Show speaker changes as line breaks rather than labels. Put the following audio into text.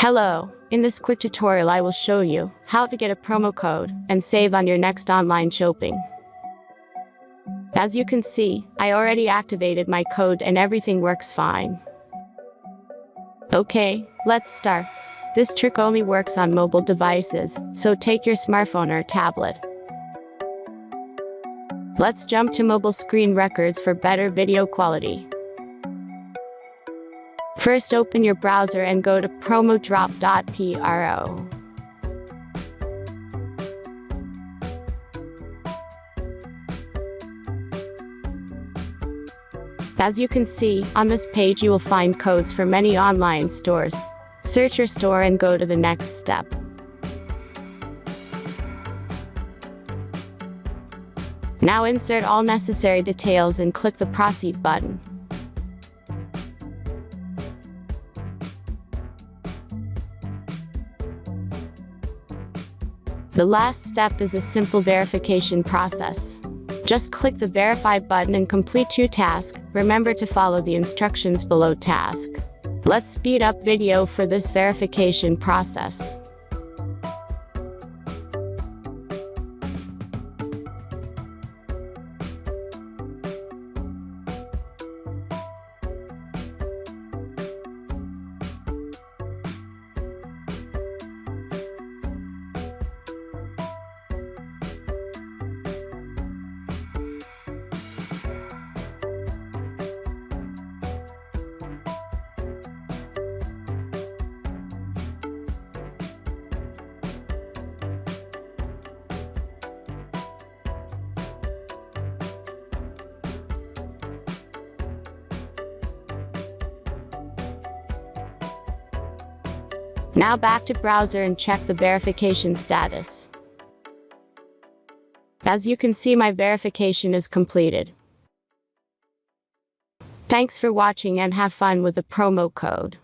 Hello, in this quick tutorial I will show you how to get a promo code and save on your next online shopping. As you can see, I already activated my code and everything works fine. Okay, let's start. This trick only works on mobile devices, so take your smartphone or tablet. Let's jump to mobile screen records for better video quality. First, open your browser and go to promodrop.pro. As you can see, on this page you will find codes for many online stores. Search your store and go to the next step. Now insert all necessary details and click the Proceed button. The last step is a simple verification process. Just click the Verify button and complete your task. Remember to follow the instructions below task. Let's speed up video for this verification process. Now back to browser and check the verification status. As you can see, my verification is completed. Thanks for watching and have fun with the promo code.